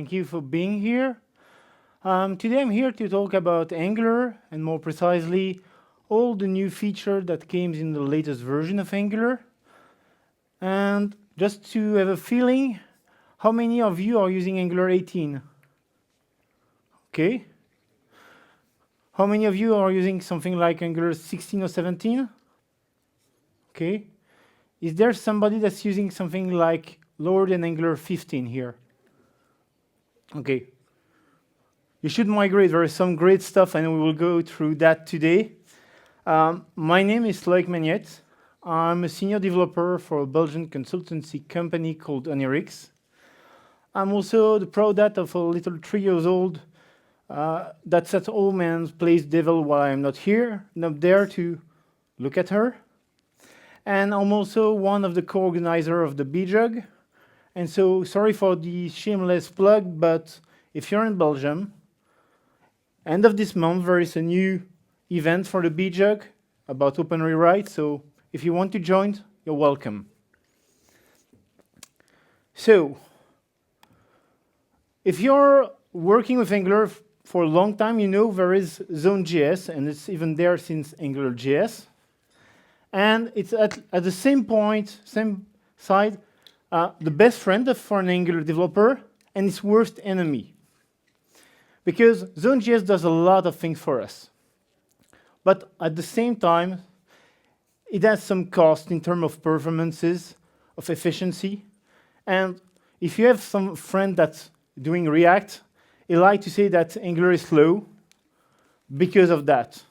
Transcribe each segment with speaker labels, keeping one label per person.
Speaker 1: Thank you for being here. Today I'm here to talk about Angular, and more precisely, all the new features that came in the latest version of Angular. And just to have a feeling, how many of you are using Angular 18? Okay. How many of you are using something like Angular 16 or 17? Okay. Is there somebody that's using something like lower than Angular 15 here? Okay. You should migrate. There is some great stuff, and we will go through that today. My name is Loïc Magnette. I'm a senior developer for a Belgian consultancy company called Onirix. I'm also the proud dad of a little 3 years old that's at home and plays devil while I'm not here, not there to look at her. And I'm also one of the co-organizers of the BJUG. And so, sorry for the shameless plug, but if you're in Belgium, end of this month, there is a new event for the BJUG about open rewrite. So if you want to join, you're welcome. So if you're working with Angular for a long time, you know there is Zone.js, and it's even there since AngularJS. And it's at the same point, same side, the best friend for an Angular developer and its worst enemy. Because Zone.js does a lot of things for us. But at the same time, it has some cost in terms of performances, of efficiency. And if you have some friend that's doing React, he like to say that Angular is slow because of that.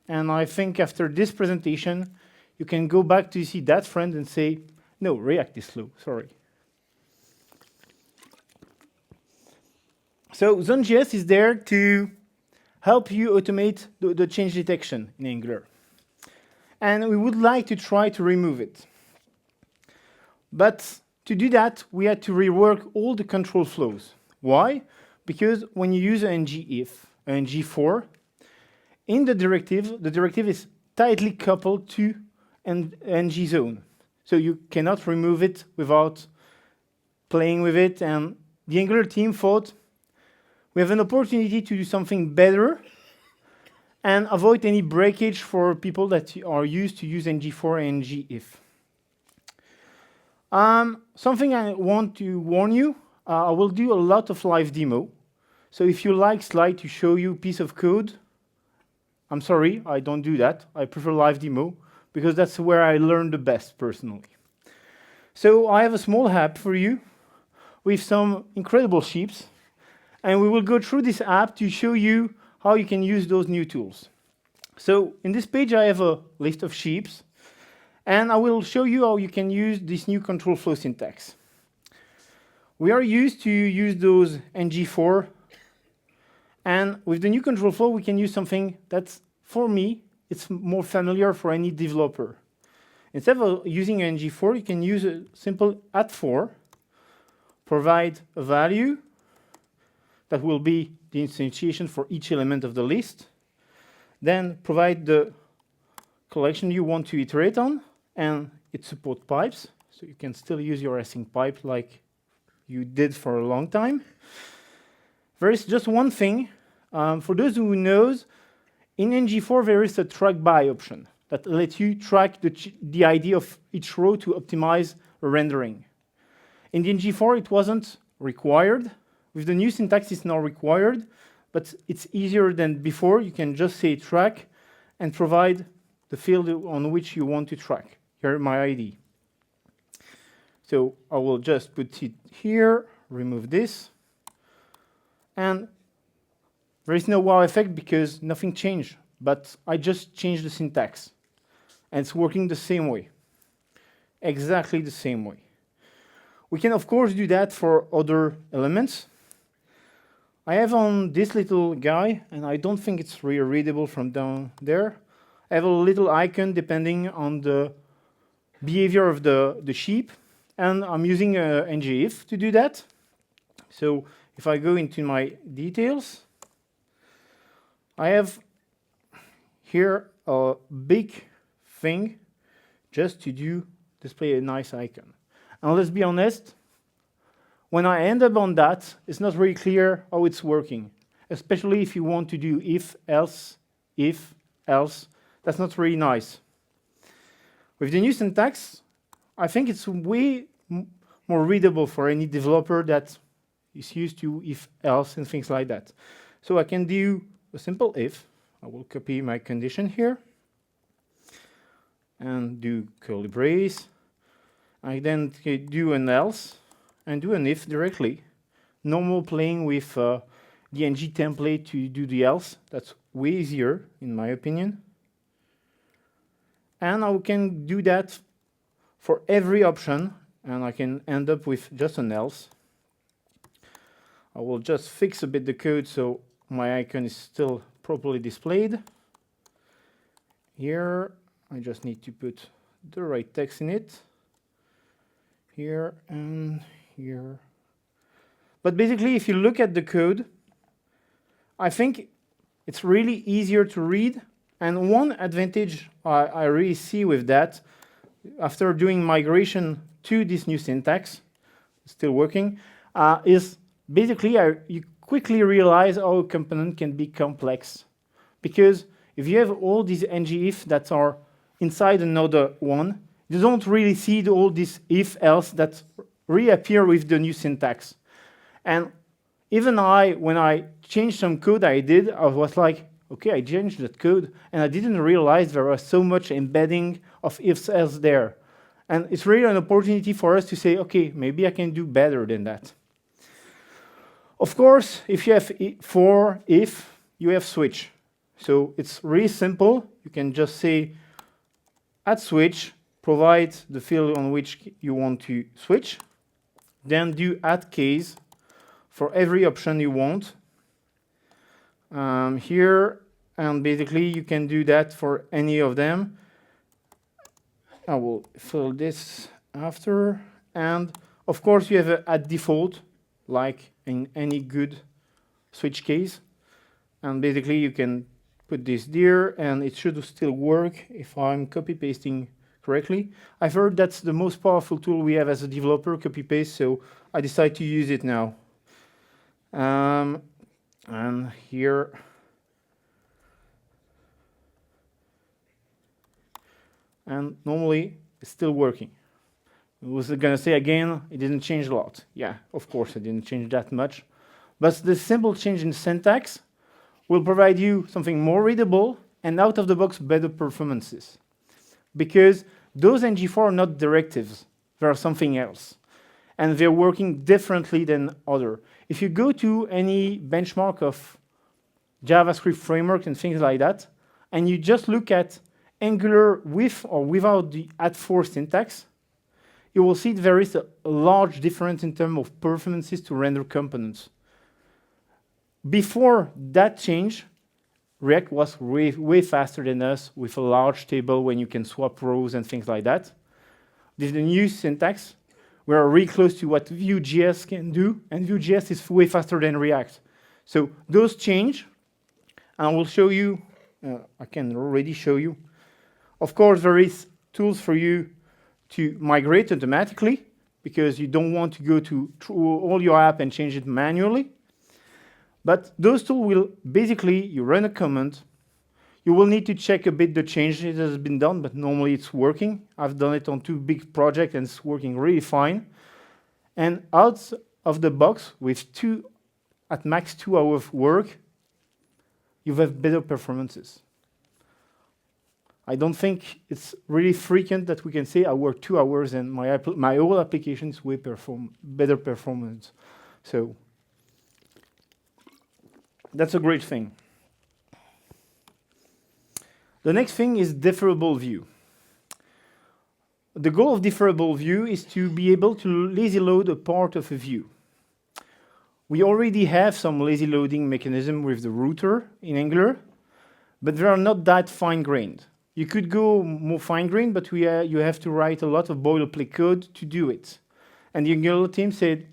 Speaker 1: And I think after this presentation, you can go back to see that friend and say, no, React is slow, sorry. So Zone.js is there to help you automate the change detection in Angular. And we would like to try to remove it. But to do that, we had to rework all the control flows. Why? Because when you use ngIf, ng4, in the directive is tightly coupled to ngZone. So you cannot remove it without playing with it. And the Angular team thought, we have an opportunity to do something better and avoid any breakage for people that are used to use ng4 and ngIf. Something I want to warn you, I will do a lot of live demo. So if you like slide to show you a piece of code, I'm sorry, I don't do that. I prefer live demo because that's where I learn the best personally. So I have a small app for you with some incredible sheeps. And we will go through this app to show you how you can use those new tools. So in this page, I have a list of sheeps. And I will show you how you can use this new control flow syntax. We are used to use those ng4. And with the new control flow, we can use something that's, for me, it's more familiar for any developer. Instead of using ng4, you can use a simple @4, provide a value that will be the instantiation for each element of the list, then provide the collection you want to iterate on, and it supports pipes, so you can still use your async pipe like you did for a long time. There is just one thing. For those who knows, in ng4 there is a track by option that lets you track the ID of each row to optimize rendering. In the ng4 it wasn't required. With the new syntax it's now required, but it's easier than before. You can just say track and provide the field on which you want to track. Here, my ID. So I will just put it here, remove this, and there is no wow effect because nothing changed, but I just changed the syntax. And it's working the same way, exactly the same way. We can, of course, do that for other elements. I have on this little guy, and I don't think it's really readable from down there. I have a little icon depending on the behavior of the sheep, and I'm using ngIf to do that. So if I go into my details, I have here a big thing just to display a nice icon. And let's be honest, when I end up on that, it's not really clear how it's working, especially if you want to do if, else, that's not really nice. With the new syntax, I think it's way more readable for any developer that is used to if, else, and things like that. So I can do a simple if. I will copy my condition here and do curly brace. I then do an else and do an if directly. Normal playing with the ng template to do the else. That's way easier, in my opinion. And I can do that for every option, and I can end up with just an else. I will just fix a bit the code so my icon is still properly displayed. Here, I just need to put the right text in it. Here and here. But basically, if you look at the code, I think it's really easier to read. And one advantage I really see with that, after doing migration to this new syntax, still working, is basically you quickly realize how a component can be complex. Because if you have all these ng-if that are inside another one, you don't really see all these if-else that reappear with the new syntax. And even when I changed some code I was like, okay, I changed that code, and I didn't realize there was so much embedding of if-else there. And it's really an opportunity for us to say, okay, maybe I can do better than that. Of course, if you have for if, you have switch. So it's really simple. You can just say add switch, provide the field on which you want to switch, then do add case for every option you want. Here, and basically you can do that for any of them. I will fill this after, and of course you have a default, like in any good switch case, and basically you can put this there, and it should still work if I'm copy pasting correctly. I've heard that's the most powerful tool we have as a developer, copy paste, so I decided to use it now. And here, and normally it's still working. I was going to say again, it didn't change a lot. Yeah, of course it didn't change that much. But the simple change in syntax will provide you something more readable and out-of-the-box better performances. Because those ng4 are not directives, they are something else. And they're working differently than other. If you go to any benchmark of JavaScript framework and things like that, and you just look at Angular with or without the add4 syntax, you will see there is a large difference in terms of performances to render components. Before that change, React was way faster than us with a large table when you can swap rows and things like that. This is the new syntax. We are really close to what Vue.js can do, and Vue.js is way faster than React. So those change, and I will show you, I can already show you. Of course, there is tools for you to migrate automatically, because you don't want to go through all your app and change it manually. But those tools will basically, you run a command, you will need to check a bit the change that has been done, but normally it's working. I've done it on 2 big projects and it's working really fine. And out of the box, with at max 2 hours of work, you have better performances. I don't think it's really frequent that we can say I work 2 hours and my whole application is better performance. So that's a great thing. The next thing is Deferrable view. The goal of Deferrable view is to be able to lazy load a part of a view. We already have some lazy loading mechanism with the router in Angular, but they are not that fine-grained. You could go more fine-grained, but you have to write a lot of boilerplate code to do it. And the Angular team said,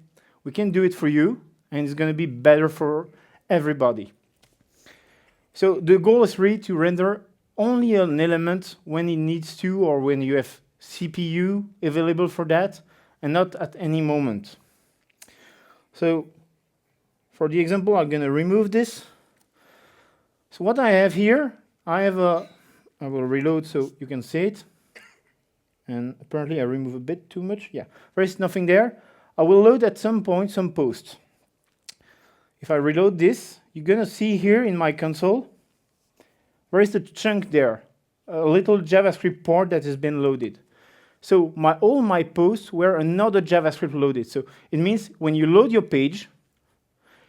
Speaker 1: we can do it for you, and it's going to be better for everybody. So the goal is really to render only an element when it needs to, or when you have CPU available for that, and not at any moment. So for the example, I'm going to remove this. So what I have here, I will reload so you can see it. And apparently I remove a bit too much. Yeah, there is nothing there. I will load at some point some post. If I reload this, you're going to see here in my console, there is a chunk there, a little JavaScript port that has been loaded. So all my posts were another JavaScript loaded. So it means when you load your page,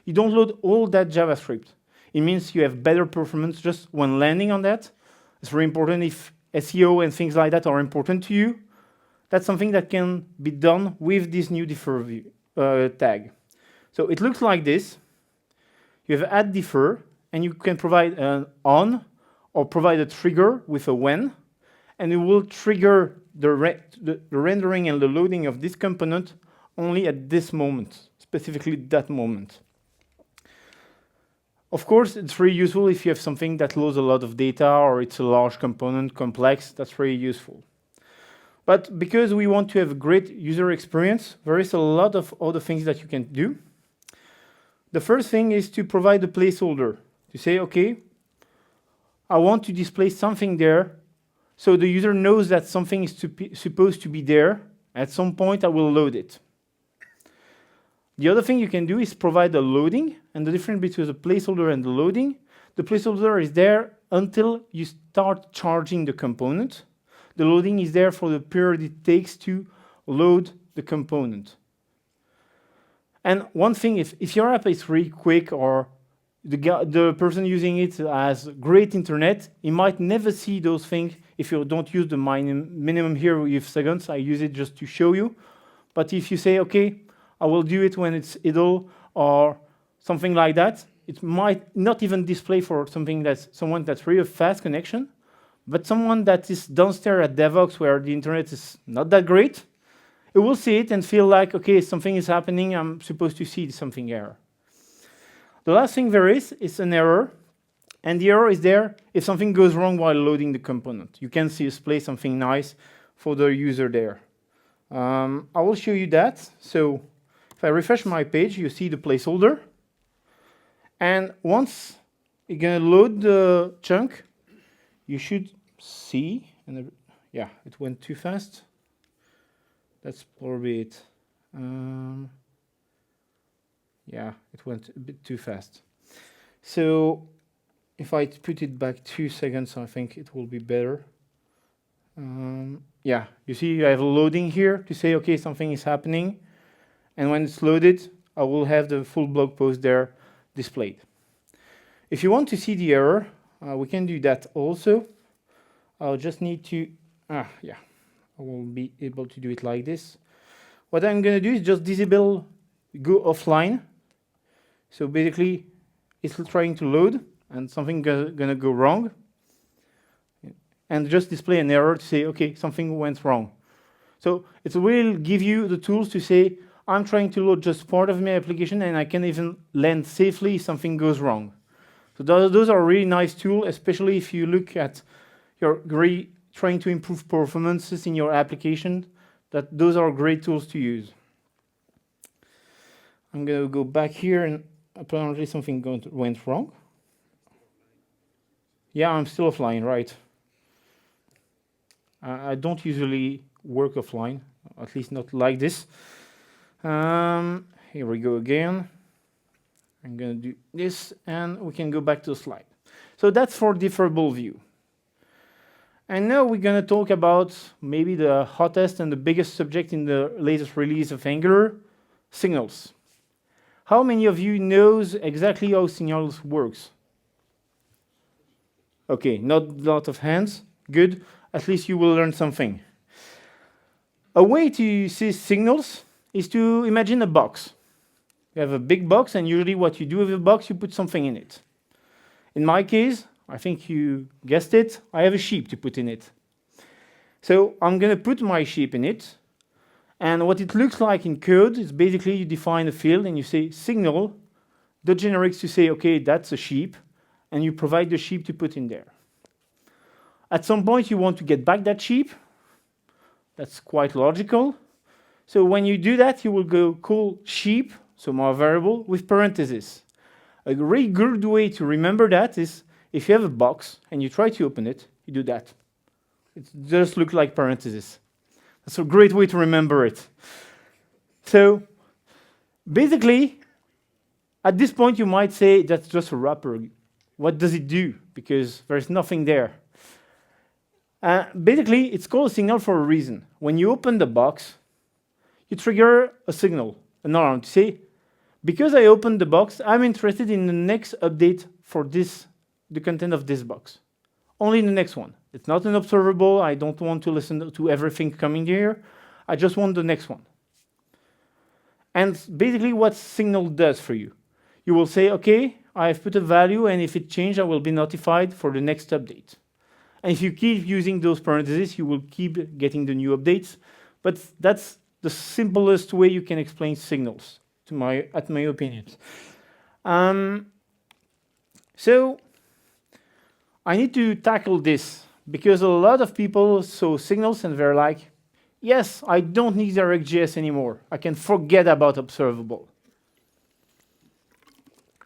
Speaker 1: you don't load all that JavaScript. It means you have better performance just when landing on that. It's very important if SEO and things like that are important to you. That's something that can be done with this new defer tag. So it looks like this. You have add defer, and you can provide an on or provide a trigger with a when, and it will trigger the rendering and the loading of this component only at this moment, specifically that moment. Of course, it's very useful if you have something that loads a lot of data or it's a large component, complex, that's very useful. But because we want to have a great user experience, there is a lot of other things that you can do. The first thing is to provide a placeholder, to say, okay, I want to display something there, so the user knows that something is supposed to be there. At some point, I will load it. The other thing you can do is provide a loading, and the difference between the placeholder and the placeholder is there until you start charging the component. The loading is there for the period it takes to load the component. And one thing, if your app is really quick or the person using it has great internet, he might never see those things if you don't use the minimum here with seconds. I use it just to show you. But if you say, okay, I will do it when it's idle or something like that, it might not even display for someone that's really a fast connection, but someone that is downstairs at DevOps where the internet is not that great, it will see it and feel like, okay, something is happening, I'm supposed to see something error. The last thing there is an error, and the error is there if something goes wrong while loading the component. You can display something nice for the user there. I will show you that. So if I refresh my page, you see the placeholder. And once you're going to load the chunk, you should see, and yeah, it went too fast. That's probably it. Yeah, it went a bit too fast. So if I put it back 2 seconds, I think it will be better. Yeah, you see I have a loading here to say, okay, something is happening. And when it's loaded, I will have the full blog post there displayed. If you want to see the error, we can do that also. I'll just need to, yeah, I will be able to do it like this. What I'm going to do is just disable, go offline. So basically, it's trying to load, and something going to go wrong. And just display an error to say, okay, something went wrong. So it will give you the tools to say, I'm trying to load just part of my application, and I can even land safely if something goes wrong. So those are really nice tools, especially if you look at your trying to improve performances in your application. Those are great tools to use. I'm going to go back here, and apparently something went wrong. Yeah, I'm still offline, right? I don't usually work offline, at least not like this. Here we go again. I'm going to do this, and we can go back to the slide. So that's for Deferrable view. And now we're going to talk about maybe the hottest and the biggest subject in the latest release of Angular, signals. How many of you knows exactly how signals works? Okay, not a lot of hands. Good. At least you will learn something. A way to see signals is to imagine a box. You have a big box, and usually what you do with a box, you put something in it. In my case, I think you guessed it, I have a sheep to put in it. So I'm going to put my sheep in it, and what it looks like in code is basically you define a field and you say signal, that generates to say, okay, that's a sheep, and you provide the sheep to put in there. At some point, you want to get back that sheep. That's quite logical. So when you do that, you will go call sheep, so my variable with parentheses. A really good way to remember that is if you have a box and you try to open it, you do that. It just looks like parentheses. That's a great way to remember it. So basically, at this point, you might say that's just a wrapper. What does it do? Because there's nothing there. Basically, it's called a signal for a reason. When you open the box, you trigger a signal, an alarm, to say, because I opened the box, I'm interested in the next update for the content of this box. Only the next one. It's not an observable. I don't want to listen to everything coming here. I just want the next one. And basically what signal does for you, you will say, okay, I've put a value, and if it changed, I will be notified for the next update. And if you keep using those parentheses, you will keep getting the new updates. But that's the simplest way you can explain signals, at my opinion. So I need to tackle this because a lot of people saw signals and they're like, yes, I don't need React.js anymore. I can forget about observable.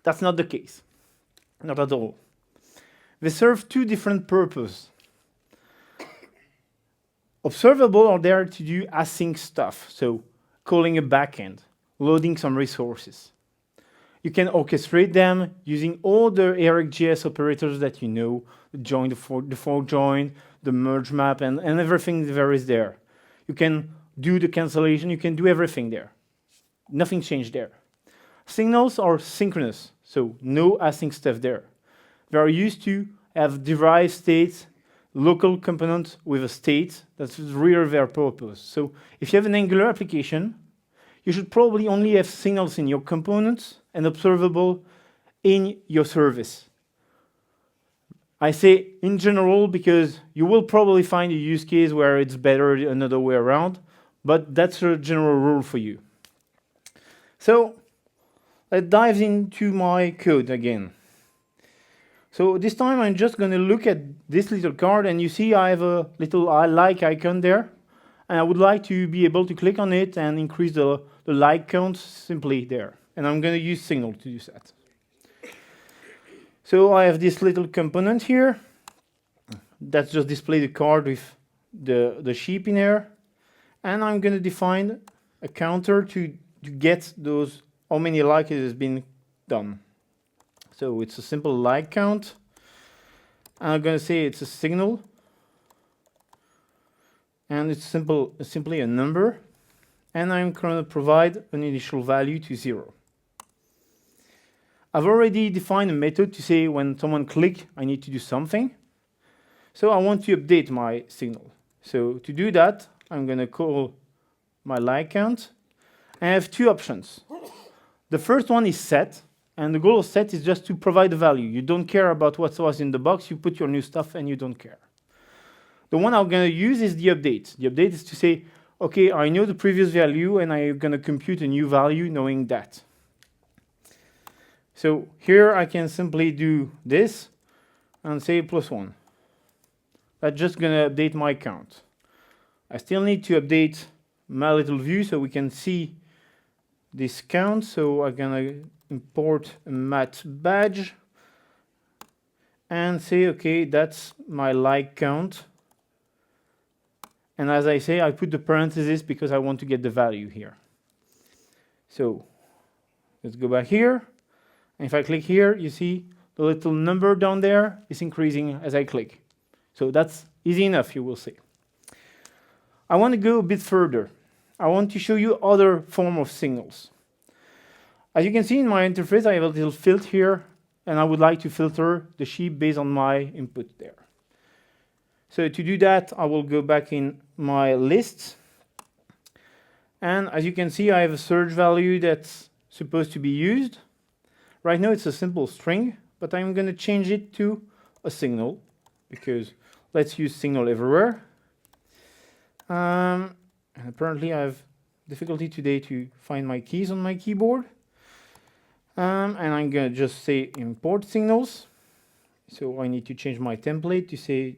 Speaker 1: That's not the case. Not at all. They serve two different purposes. Observable are there to do async stuff, so calling a backend, loading some resources. You can orchestrate them using all the React.js operators that you know, the join, the fork join, the merge map, and everything there is there. You can do the cancellation, you can do everything there. Nothing changed there. Signals are synchronous, so no async stuff there. They are used to have derived states, local components with a state. That's really their purpose. So if you have an Angular application, you should probably only have signals in your components and observable in your service. I say in general because you will probably find a use case where it's better another way around, but that's a general rule for you. So let's dive into my code again. So this time I'm just going to look at this little card, and you see I have a little like icon there, and I would like to be able to click on it and increase the like count simply there. And I'm going to use signal to do that. So I have this little component here that just displays the card with the sheep in there, and I'm going to define a counter to get those how many likes has been done. So it's a simple like count. I'm going to say it's a signal, and it's simply a number, and I'm going to provide an initial value to 0. I've already defined a method to say when someone clicks, I need to do something. So I want to update my signal. So to do that, I'm going to call my like count. I have two options. The first one is set, and the goal of set is just to provide a value. You don't care about what was in the box, you put your new stuff and you don't care. The one I'm going to use is the update. The update is to say, okay, I know the previous value and I'm going to compute a new value knowing that. So here I can simply do this and say +1. That's just going to update my count. I still need to update my little view so we can see this count. So I'm going to import a mat badge and say, okay, that's my like count. And as I say, I put the parentheses because I want to get the value here. So let's go back here. And if I click here, you see the little number down there is increasing as I click. So that's easy enough, you will see. I want to go a bit further. I want to show you other form of signals. As you can see in my interface, I have a little filter here, and I would like to filter the sheep based on my input there. So to do that, I will go back in my list. And as you can see, I have a search value that's supposed to be used. Right now, it's a simple string, but I'm going to change it to a signal, because let's use signal everywhere. And apparently, I have difficulty today to find my keys on my keyboard. And I'm going to just say import signals. So I need to change my template to say,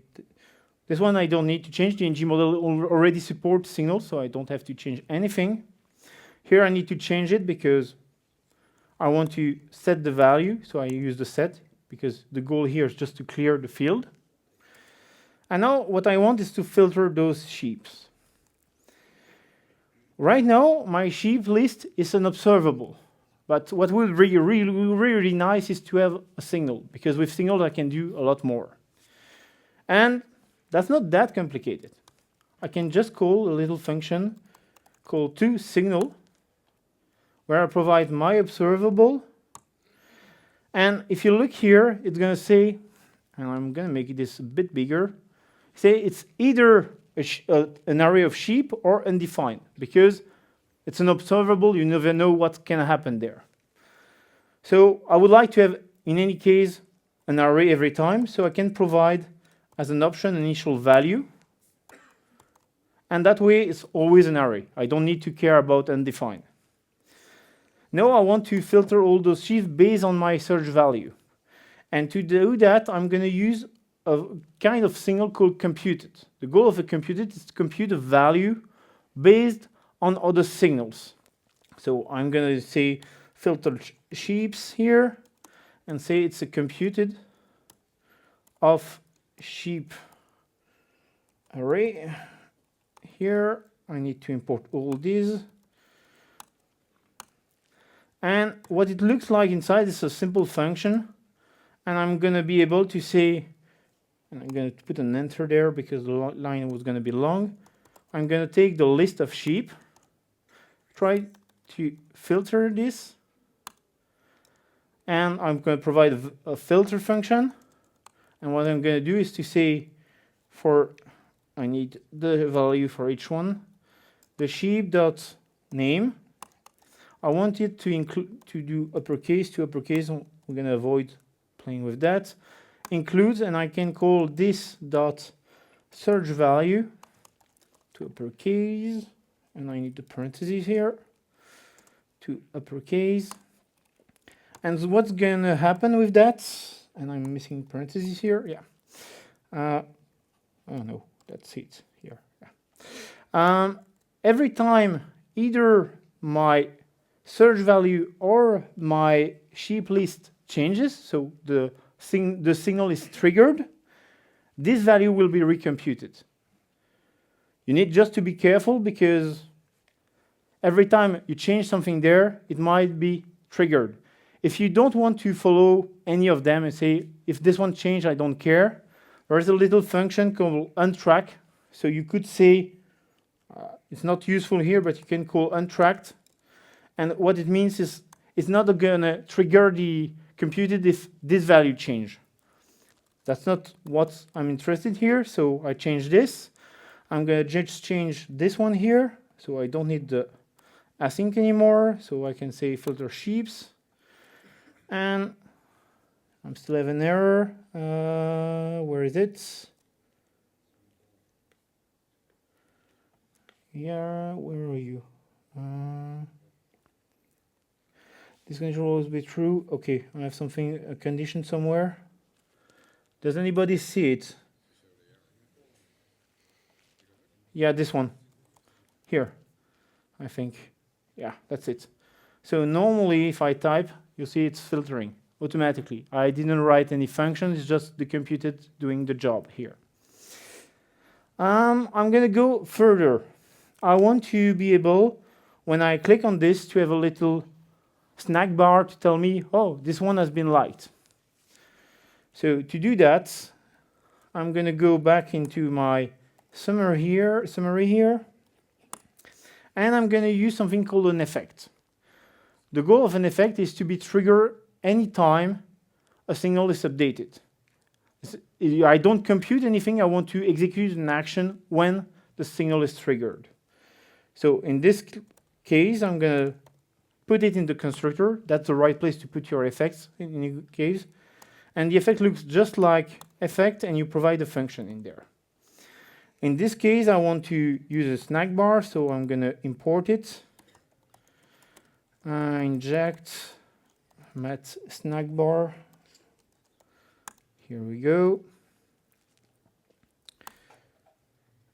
Speaker 1: this one I don't need to change. The ng model already supports signals, so I don't have to change anything. Here I need to change it because I want to set the value, so I use the set, because the goal here is just to clear the field. And now what I want is to filter those sheeps. Right now, my sheep list is an observable. But what would be really nice is to have a signal, because with signals I can do a lot more. And that's not that complicated. I can just call a little function called toSignal, where I provide my observable. And if you look here, it's going to say, and I'm going to make this a bit bigger, say it's either an array of sheep or undefined, because it's an observable, you never know what can happen there. So I would like to have, in any case, an array every time, so I can provide as an option initial value. And that way, it's always an array. I don't need to care about undefined. Now I want to filter all those sheaves based on my search value. And to do that, I'm going to use a kind of signal called computed. The goal of a computed is to compute a value based on other signals. So I'm going to say filter sheeps here and say it's a computed of sheep array. Here I need to import all these. And what it looks like inside is a simple function. And I'm going to be able to say, and I'm going to put an enter there because the line was going to be long. I'm going to take the list of sheep, try to filter this, and I'm going to provide a filter function. And what I'm going to do is to say I need the value for each one, the sheep.name. I want it to do uppercase to uppercase. We're going to avoid playing with that. Includes, and I can call this dot search value to uppercase, and I need the parentheses here to uppercase. And so what's going to happen with that? And I'm missing parentheses here. Yeah. Oh no, that's it here. Yeah. Every time either my search value or my sheep list changes, so the signal is triggered, this value will be recomputed. You need just to be careful because every time you change something there, it might be triggered. If you don't want to follow any of them and say, if this one changed, I don't care, there is a little function called untrack. So you could say, it's not useful here, but you can call untracked. And what it means is it's not going to trigger the computed if this value change. That's not what I'm interested here, so I change this. I'm going to just change this one here, so I don't need the async anymore, so I can say filter sheeps. And I'm still have an error. Where is it? Yeah, where are you? This can always be true. Okay, I have something, a condition somewhere. Does anybody see it? Yeah, this one. Here, I think. Yeah, that's it. So normally if I type, you see it's filtering automatically. I didn't write any function, it's just the computed doing the job here. I'm going to go further. I want to be able, when I click on this, to have a little snack bar to tell me, oh, this one has been liked. So to do that, I'm going to go back into my summary here, and I'm going to use something called an effect. The goal of an effect is to be triggered anytime a signal is updated. I don't compute anything, I want to execute an action when the signal is triggered. So in this case, I'm going to put it in the constructor. That's the right place to put your effects in any case. And the effect looks just like effect, and you provide a function in there. In this case, I want to use a snack bar, so I'm going to import it. Inject mat snack bar. Here we go.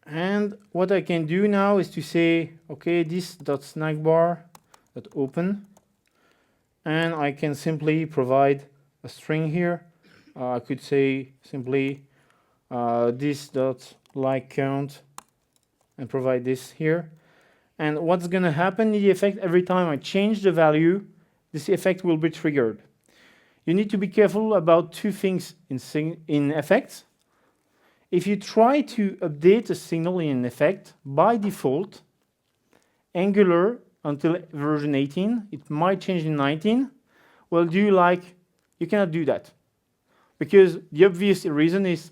Speaker 1: And what I can do now is to say, okay, this dot snack bar dot open and I can simply provide a string here. I could say simply this dot like count and provide this here. And what's going to happen in the effect, every time I change the value, this effect will be triggered. You need to be careful about two things in effects. If you try to update a signal in effect, by default, Angular until version 18, it might change in 19, will do like, you cannot do that. Because the obvious reason is,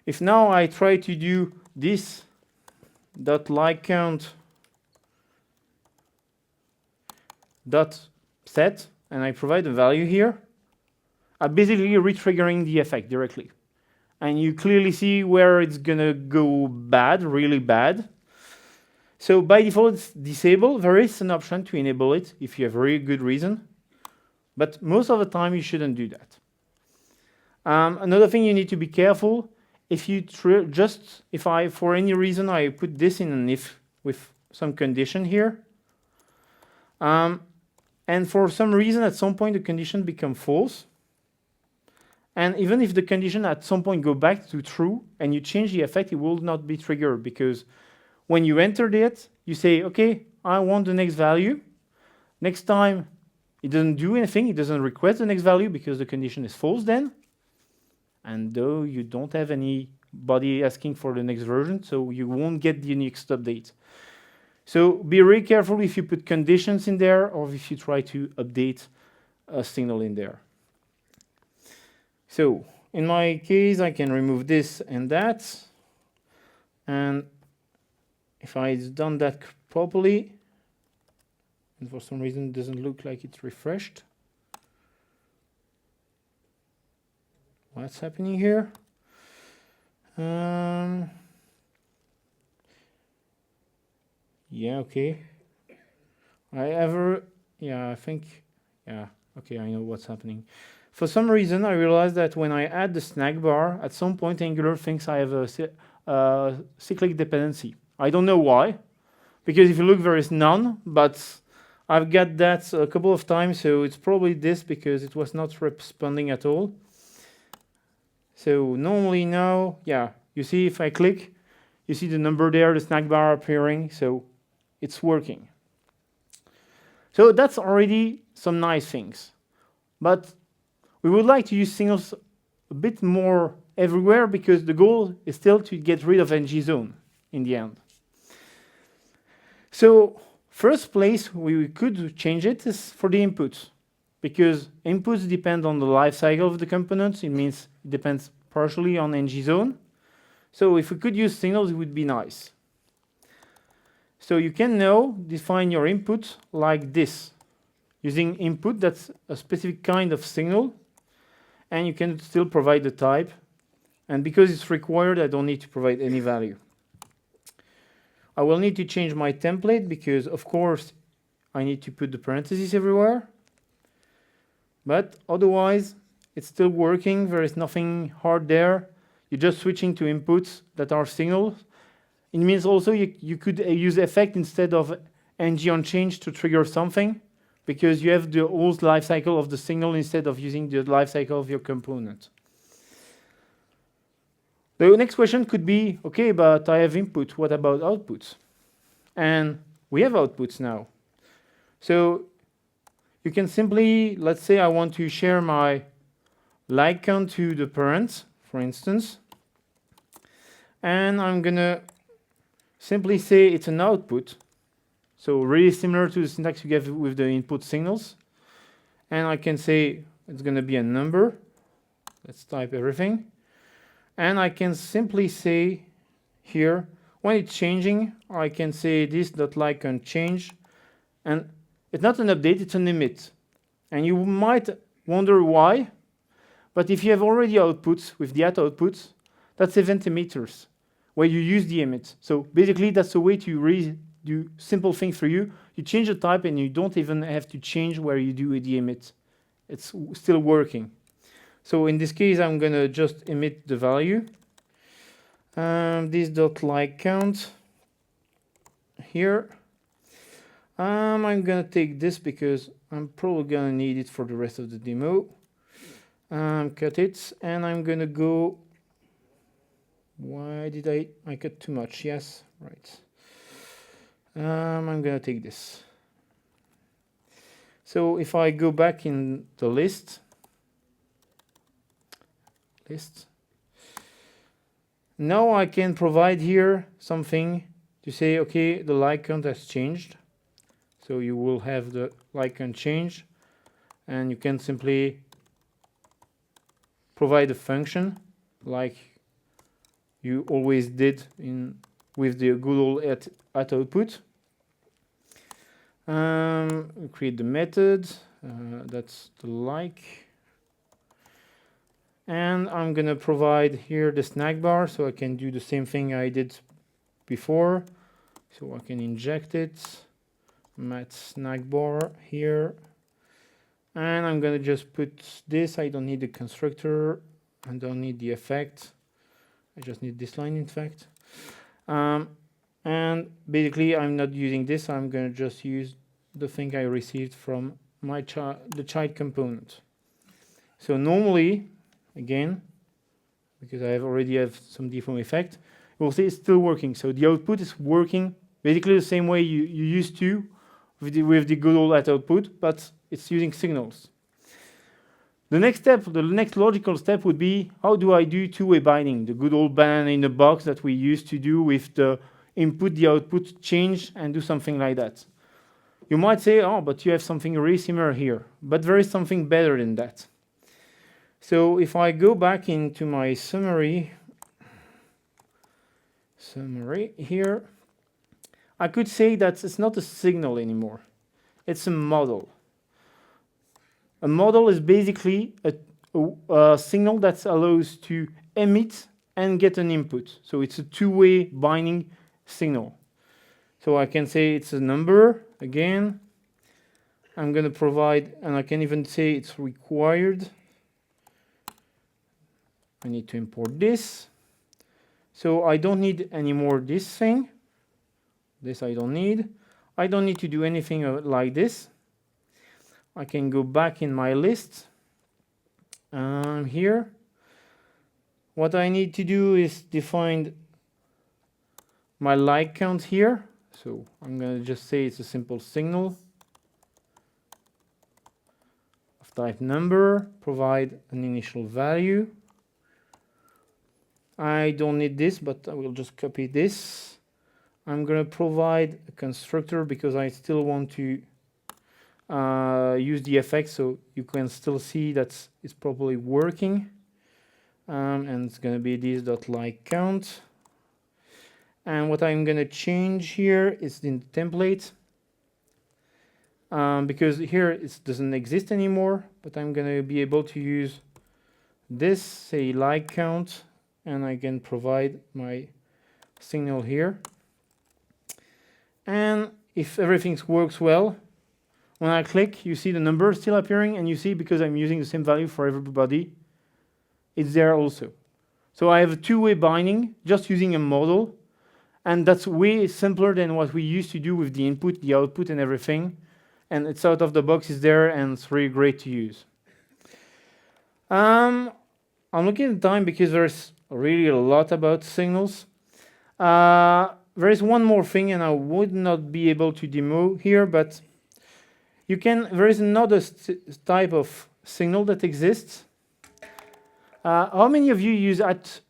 Speaker 1: if now I try to do this dot like count dot set, and I provide a value here, I'm basically re-triggering the effect directly. And you clearly see where it's gonna go bad, really bad. So by default, it's disabled. There is an option to enable it if you have a really good reason. But most of the time, you shouldn't do that. Another thing you need to be careful, if you for any reason, I put this in an if with some condition here, and for some reason, at some point, the condition becomes false. And even if the condition at some point go back to true and you change the effect, it will not be triggered because when you entered it, you say, okay, I want the next value. Next time, it doesn't do anything. It doesn't request the next value because the condition is false then. And though you don't have anybody asking for the next version, so you won't get the next update. So be really careful if you put conditions in there or if you try to update a signal in there. So in my case, I can remove this and that. And if I've done that properly, and for some reason it doesn't look like it's refreshed. What's happening here? Yeah, okay. Okay, I know what's happening. For some reason, I realized that when I add the snack bar, at some point Angular thinks I have a cyclic dependency. I don't know why, because if you look, there is none, but I've got that a couple of times, so it's probably this because it was not responding at all. So normally now, yeah, you see if I click, you see the number there, the snack bar appearing, so it's working. So that's already some nice things. But we would like to use signals a bit more everywhere because the goal is still to get rid of ng-zone in the end. So first place we could change it is for the inputs, because inputs depend on the life cycle of the components. It means it depends partially on ng-zone. So if we could use signals, it would be nice. So you can now define your input like this, using input that's a specific kind of signal, and you can still provide the type. And because it's required, I don't need to provide any value. I will need to change my template because, of course, I need to put the parentheses everywhere. But otherwise, it's still working. There is nothing hard there. You're just switching to inputs that are signals. It means also you could use effect instead of ng on change to trigger something, because you have the whole life cycle of the signal instead of using the life cycle of your component. The next question could be, okay, but I have input, what about outputs? And we have outputs now. So you can simply, let's say I want to share my like count to the parent, for instance. And I'm gonna simply say it's an output. So really similar to the syntax you get with the input signals. And I can say it's gonna be a number. Let's type everything. And I can simply say here, when it's changing, I can say this.like count change. And it's not an update, it's an emit. And you might wonder why, but if you have already outputs with the outputs, that's event emitters, where you use the emit. So basically, that's a way to do simple things for you. You change the type and you don't even have to change where you do the emit. It's still working. So in this case, I'm gonna just emit the value. This.like count here. I'm gonna take this because I'm probably gonna need it for the rest of the demo. Cut it, and I'm gonna go. Why did I cut too much? Yes, right. I'm gonna take this. So if I go back in the list, now I can provide here something to say, okay, the like count has changed. So you will have the like count change, and you can simply provide a function like you always did with the good old at output. Create the method, that's the like. And I'm gonna provide here the snack bar, so I can do the same thing I did before. So I can inject it, mat snack bar here. And I'm gonna just put this. I don't need the constructor. I don't need the effect. I just need this line, in fact. And basically, I'm not using this. I'm gonna just use the thing I received from my the child component. So normally, again, because I already have some deform effect, we'll see it's still working. So the output is working basically the same way you used to with the good old at output, but it's using signals. The next step, the next logical step would be, how do I do two-way binding? The good old banana in the box that we used to do with the input, the output, change, and do something like that. You might say, oh, but you have something really similar here. But there is something better than that. So if I go back into my summary here, I could say that it's not a signal anymore. It's a model. A model is basically a signal that allows to emit and get an input. So it's a two-way binding signal. So I can say it's a number, again. I'm going to provide, and I can even say it's required. I need to import this. So I don't need anymore this thing. This I don't need. I don't need to do anything like this. I can go back in my list. Here. What I need to do is define my like count here. So I'm going to just say it's a simple signal of type number, provide an initial value. I don't need this, but I will just copy this. I'm going to provide a constructor because I still want to use the effect so you can still see that it's properly working. And it's going to be this.LikeCount. And what I'm going to change here is in the template. Because here it doesn't exist anymore, but I'm going to be able to use this, say like count, and I can provide my signal here. And if everything works well, when I click, you see the number still appearing, and you see, because I'm using the same value for everybody, it's there also. So I have a two-way binding just using a model, and that's way simpler than what we used to do with the input, the output, and everything. And it's out of the box, it's there, and it's really great to use. I'm looking at the time because there's really a lot about signals. There is one more thing, and I would not be able to demo here, but there is another type of signal that exists. How many of you use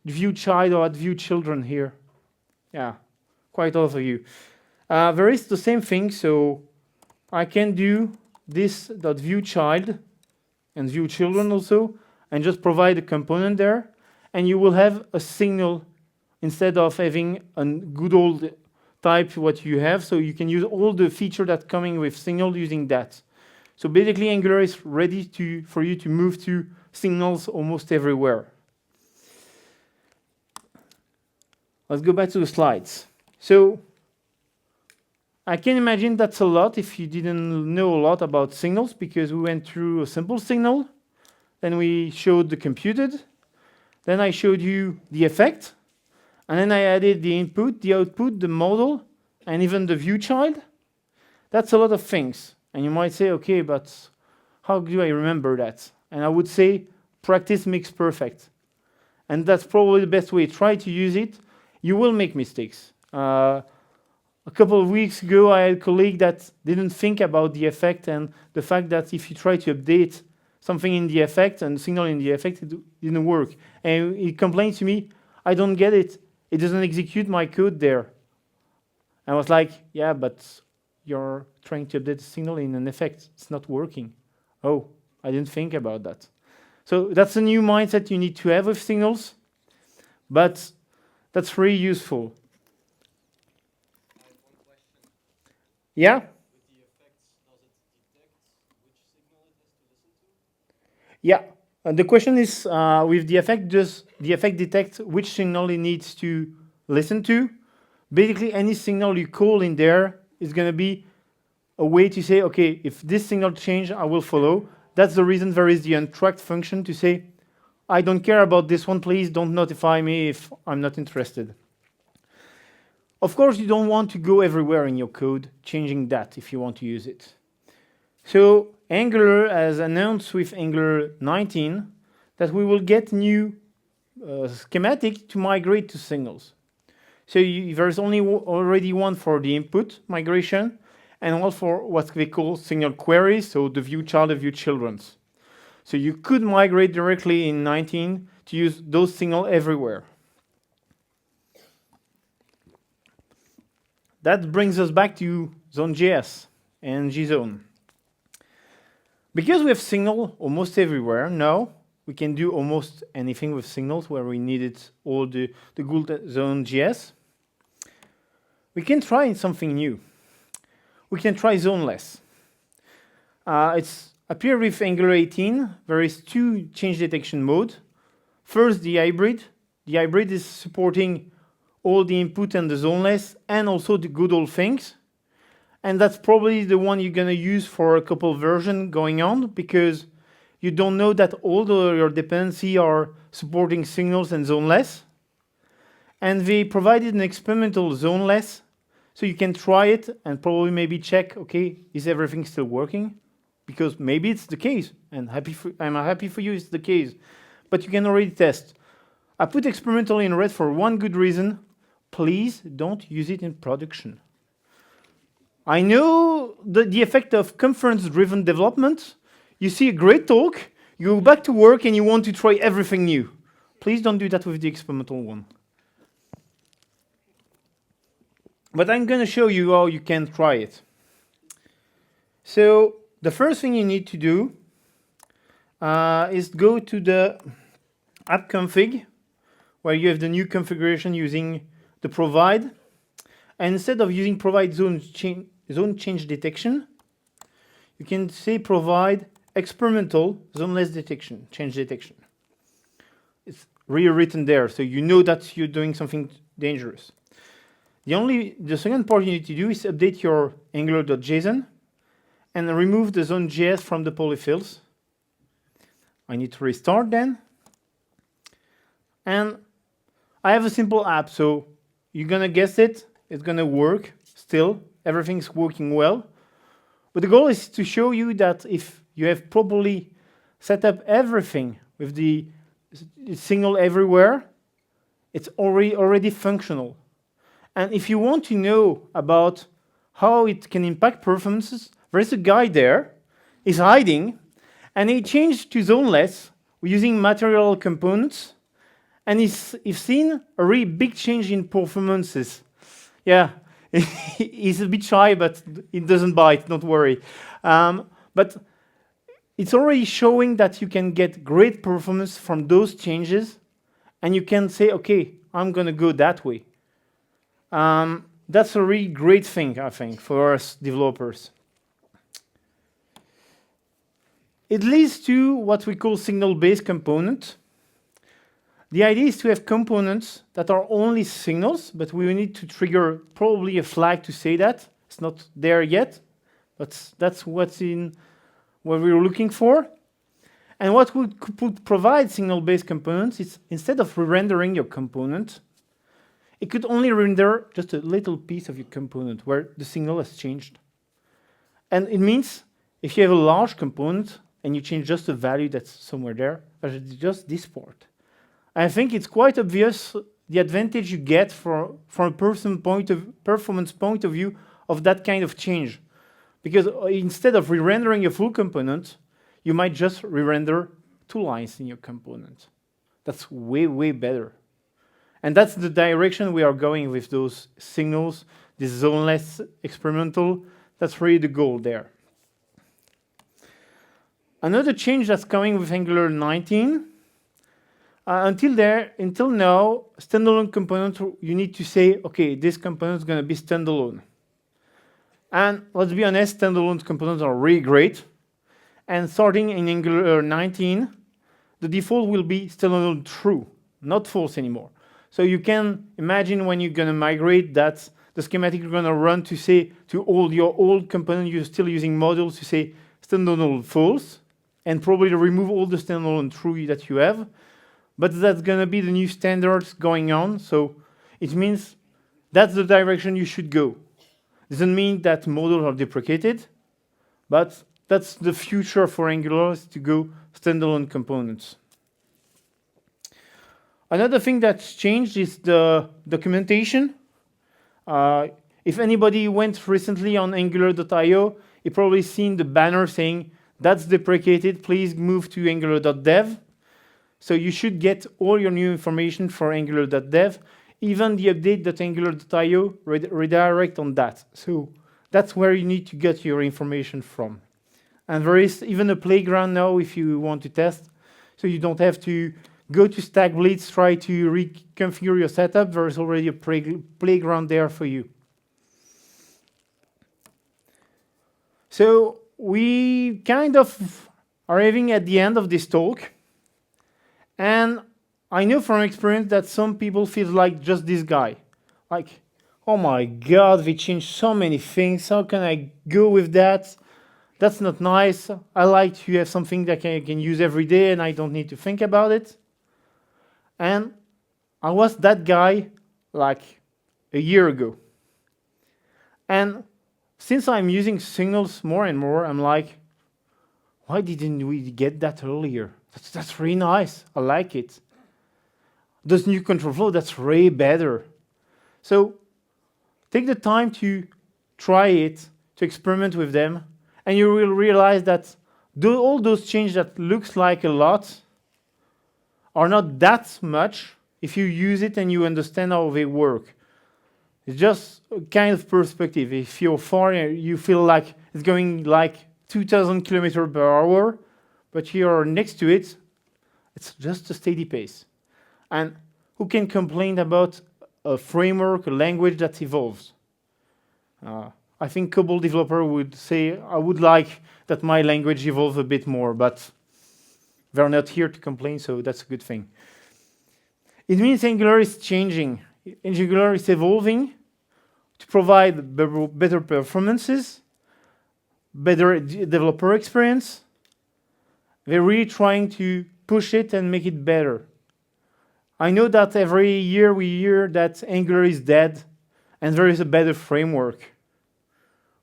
Speaker 1: @viewChild or @viewChildren here? Yeah, quite a lot of you. There is the same thing, so I can do this .viewChild and viewChildren also, and just provide a component there, and you will have a signal instead of having a good old type what you have. So you can use all the feature that's coming with signal using that. So basically, Angular is ready for you to move to signals almost everywhere. Let's go back to the slides. So I can imagine that's a lot if you didn't know a lot about signals, because we went through a simple signal, then we showed the computed, then I showed you the effect, and then I added the input, the output, the model, and even the viewChild. That's a lot of things. And you might say, okay, but how do I remember that? And I would say, practice makes perfect. And that's probably the best way. Try to use it. You will make mistakes. A couple of weeks ago, I had a colleague that didn't think about the effect and the fact that if you try to update something in the effect and signal in the effect, it didn't work. And he complained to me, I don't get it. It doesn't execute my code there. I was like, yeah, but you're trying to update the signal in an effect. It's not working. Oh, I didn't think about that. So that's a new mindset you need to have with signals, but that's really useful.
Speaker 2: I have one question.
Speaker 1: Yeah?
Speaker 2: With the effects, does it detect which signal it has to listen to?
Speaker 1: Yeah. The question is, with the effect, does the effect detect which signal it needs to listen to? Basically, any signal you call in there is going to be a way to say, okay, if this signal changes, I will follow. That's the reason there is the untracked function to say, I don't care about this one, please don't notify me if I'm not interested. Of course, you don't want to go everywhere in your code changing that if you want to use it. So Angular has announced with Angular 19 that we will get new schematic to migrate to signals. So there's only already one for the input migration and one for what they call signal queries, so the view child, the view children's. So you could migrate directly in 19 to use those signals everywhere. That brings us back to Zone.js and gzone. Because we have signal almost everywhere now, we can do almost anything with signals where we needed all the good Zone.js. We can try something new. We can try zoneless. It's appeared with Angular 18. There is two change detection mode. First, the hybrid. The hybrid is supporting all the input and the zoneless and also the good old things. And that's probably the one you're going to use for a couple of versions going on because you don't know that all your dependencies are supporting signals and zoneless. And they provided an experimental zoneless, so you can try it and probably maybe check, okay, is everything still working? Because maybe it's the case, and I'm happy for you it's the case. But you can already test. I put experimental in red for one good reason. Please don't use it in production. I know the effect of conference-driven development. You see a great talk, you go back to work and you want to try everything new. Please don't do that with the experimental one. But I'm going to show you how you can try it. So the first thing you need to do is go to the app config, where you have the new configuration using the provide. And instead of using provide zone change detection, you can say provide experimental zoneless detection, change detection. It's rewritten there, so you know that you're doing something dangerous. The second part you need to do is update your angular.json and remove the Zone.js from the polyfills. I need to restart then. And I have a simple app, so you're gonna guess it, it's gonna work still, everything's working well. But the goal is to show you that if you have properly set up everything with the signal everywhere, it's already functional. And if you want to know about how it can impact performances, there's a guy there, he's hiding, and he changed to zoneless using material components, and he's seen a really big change in performances. Yeah, he's a bit shy, but it doesn't bite, don't worry. But it's already showing that you can get great performance from those changes, and you can say, okay, I'm gonna go that way. That's a really great thing, I think, for us developers. It leads to what we call signal-based component. The idea is to have components that are only signals, but we need to trigger probably a flag to say that. It's not there yet, but that's what we're looking for. And what we could provide signal-based components is instead of re-rendering your component, it could only render just a little piece of your component where the signal has changed. And it means if you have a large component and you change just a value that's somewhere there, there's just this part. I think it's quite obvious the advantage you get from a performance point of view of that kind of change. Because instead of re-rendering a full component, you might just re-render 2 lines in your component. That's way, way better. And that's the direction we are going with those signals, this zoneless experimental. That's really the goal there. Another change that's coming with Angular 19, until now, standalone component, you need to say, okay, this component is going to be standalone. And let's be honest, standalone components are really great. And starting in Angular 19, the default will be standalone true, not false anymore. So you can imagine when you're going to migrate that the schematic you're going to run to say to all your old components you're still using modules to say standalone false, and probably remove all the standalone true that you have. But that's going to be the new standards going on. So it means that's the direction you should go. Doesn't mean that modules are deprecated, but that's the future for Angular, is to go standalone components. Another thing that's changed is the documentation. If anybody went recently on angular.io, you probably seen the banner saying, that's deprecated, please move to angular.dev. So you should get all your new information for angular.dev. Even the update.angular.io redirect on that. So that's where you need to get your information from. And there is even a playground now if you want to test. So you don't have to go to StackBlitz, try to reconfigure your setup. There is already a playground there for you. So we kind of are arriving at the end of this talk. And I know from experience that some people feel like just this guy. Like, oh my God, they changed so many things. How can I go with that? That's not nice. I like to have something that I can use every day and I don't need to think about it. And I was that guy like a year ago. And since I'm using signals more and more, I'm like, why didn't we get that earlier? That's really nice. I like it. Those new control flow, that's way better. So take the time to try it, to experiment with them, and you will realize that all those changes that looks like a lot are not that much if you use it and you understand how they work. It's just a kind of perspective. If you're far, you feel like it's going like 2,000 kilometers per hour, but you're next to it, it's just a steady pace. And who can complain about a framework, a language that evolves? I think COBOL developer would say, I would like that my language evolve a bit more, but they're not here to complain, so that's a good thing. It means Angular is changing. Angular is evolving to provide better performances, better developer experience. They're really trying to push it and make it better. I know that every year we hear that Angular is dead and there is a better framework.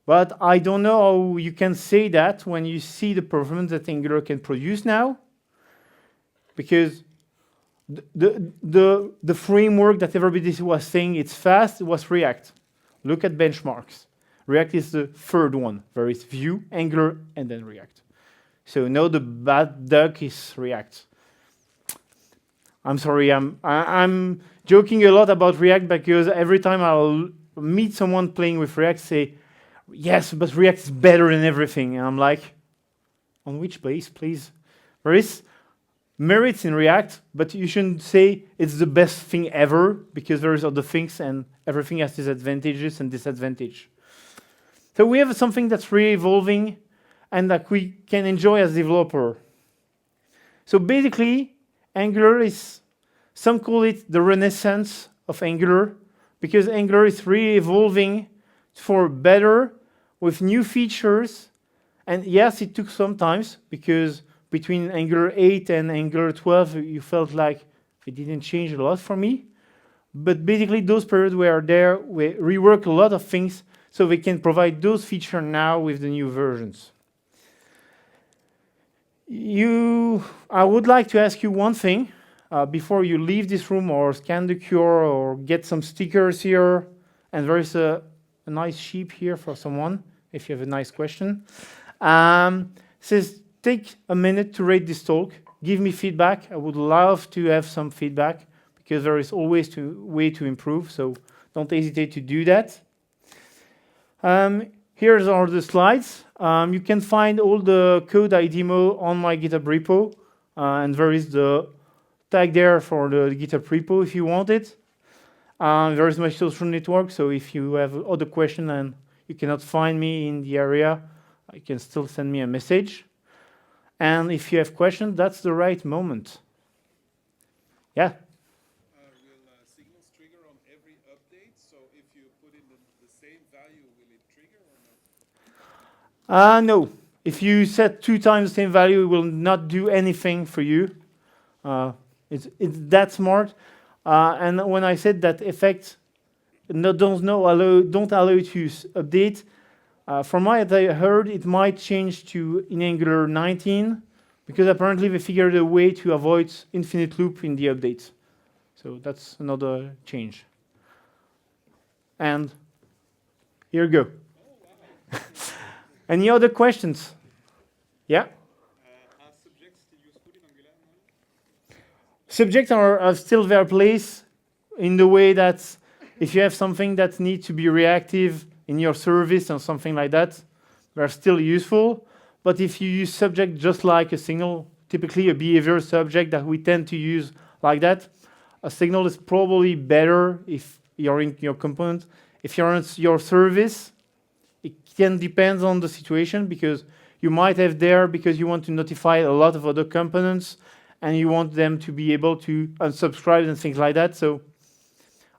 Speaker 1: But I don't know how you can say that when you see the performance that Angular can produce now. Because the framework that everybody was saying it's fast was React. Look at benchmarks. React is the third one. There is Vue, Angular, and then React. So now the bad duck is React. I'm sorry, I'm joking a lot about React because every time I'll meet someone playing with React, say, yes, but React is better than everything. And I'm like, on which base, please? There is merits in React, but you shouldn't say it's the best thing ever because there is other things and everything has its advantages and disadvantages. So we have something that's really evolving and that we can enjoy as developer. So basically, Angular is, some call it the renaissance of Angular because Angular is really evolving for better with new features. And yes, it took some time because between Angular 8 and Angular 12, you felt like it didn't change a lot for me. But basically, those periods were there, we rework a lot of things So they can provide those features now with the new versions. I would like to ask you one thing before you leave this room or scan the QR or get some stickers here. And there is a nice sheep here for someone, if you have a nice question. Says, take a minute to rate this talk. Give me feedback. I would love to have some feedback because there is always a way to improve. So don't hesitate to do that. Here are the slides. You can find all the code I demo on my GitHub repo. And there is the tag there for the GitHub repo if you want it. There is my social network, so if you have other questions and you cannot find me in the area, you can still send me a message. And if you have questions, that's the right moment. Yeah?
Speaker 3: Will signals trigger on every update? So if you put in the same value, will it trigger or not?
Speaker 1: No. If you set 2 times the same value, it will not do anything for you. It's that smart. And when I said that effect don't allow you to update, from what I heard, it might change to in Angular 19, because apparently they figured a way to avoid infinite loop in the updates. So that's another change. And here you go.
Speaker 3: Oh, wow.
Speaker 1: Any other questions? Yeah?
Speaker 3: Are subjects still useful in Angular?
Speaker 1: Subjects are still their place in the way that if you have something that needs to be reactive in your service or something like that, they're still useful. But if you use subject just like a signal, typically a behavior subject that we tend to use like that, a signal is probably better if you're in your component. If you're in your service, it can depend on the situation, because you might have there because you want to notify a lot of other components and you want them to be able to unsubscribe and things like that. So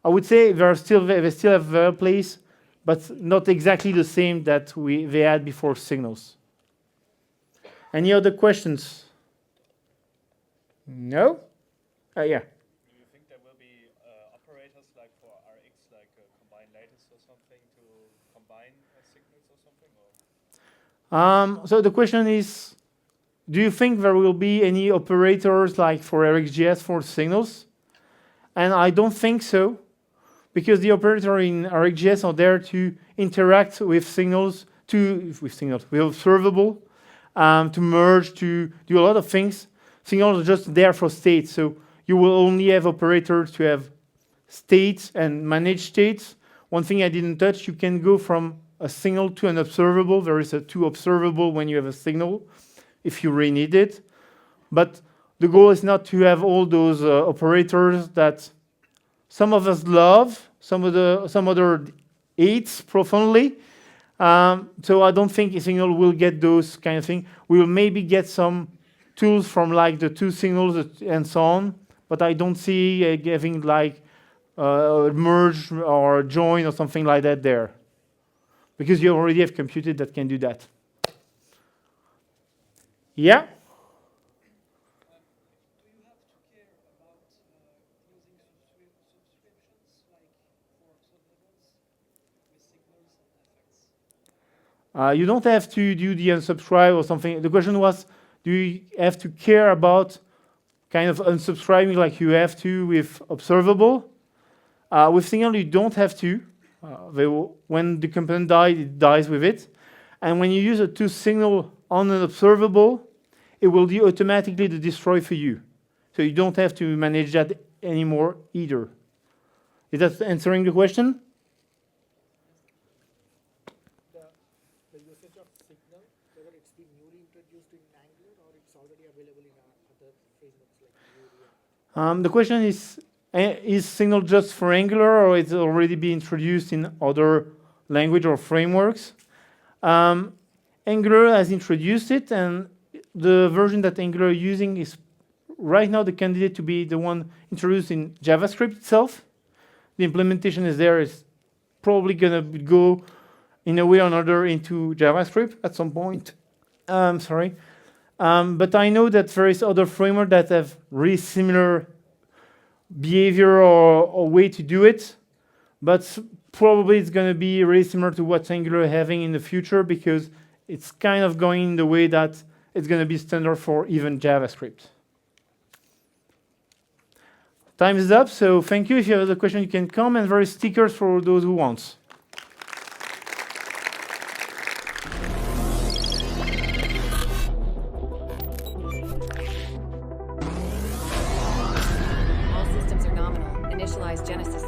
Speaker 1: I would say they still have their place, but not exactly the same that they had before signals. Any other questions? No? Yeah.
Speaker 2: Do you think there will be operators like for Rx, like combine latest or something to combine signals or something? Or?
Speaker 1: So the question is, do you think there will be any operators like for RxJS for signals? And I don't think so, because the operators in RxJS are there to interact with signals, with observable, to merge, to do a lot of things. Signals are just there for states, so you will only have operators to have states and manage states. One thing I didn't touch, you can go from a signal to an observable. There is a to observable when you have a signal, if you really need it. But the goal is not to have all those operators that some of us love, some other hates profoundly. So I don't think a signal will get those kind of thing. We will maybe get some tools from like the two signals and so on, but I don't see having like merge or join or something like that there, because you already have computed that can do that. Yeah?
Speaker 2: Do you have to care about using subscriptions like for observables with signals and effects?
Speaker 1: You don't have to do the unsubscribe or something. The question was, do you have to care about kind of unsubscribing like you have to with observable? With signal, you don't have to. When the component dies, it dies with it. And when you use a to signal on an observable, it will do automatically the destroy for you. So you don't have to manage that anymore either. Is that answering the question?
Speaker 4: The usage of signal, whether it's been newly introduced in Angular or it's already available in other frameworks like Vue.
Speaker 1: The question is signal just for Angular, or it's already been introduced in other language or frameworks? Angular has introduced it, and the version that Angular is using is right now the candidate to be the one introduced in JavaScript itself. The implementation is there. It's probably going to go in a way or another into JavaScript at some point. But I know that there is other frameworks that have really similar behavior or way to do it. but probably it's going to be really similar to what Angular is having in the future, because it's kind of going in the way that it's going to be standard for even JavaScript. Time is up, so thank you. If you have a question, you can come, and there are stickers for those who want.
Speaker 5: All systems are nominal. Initialize Genesis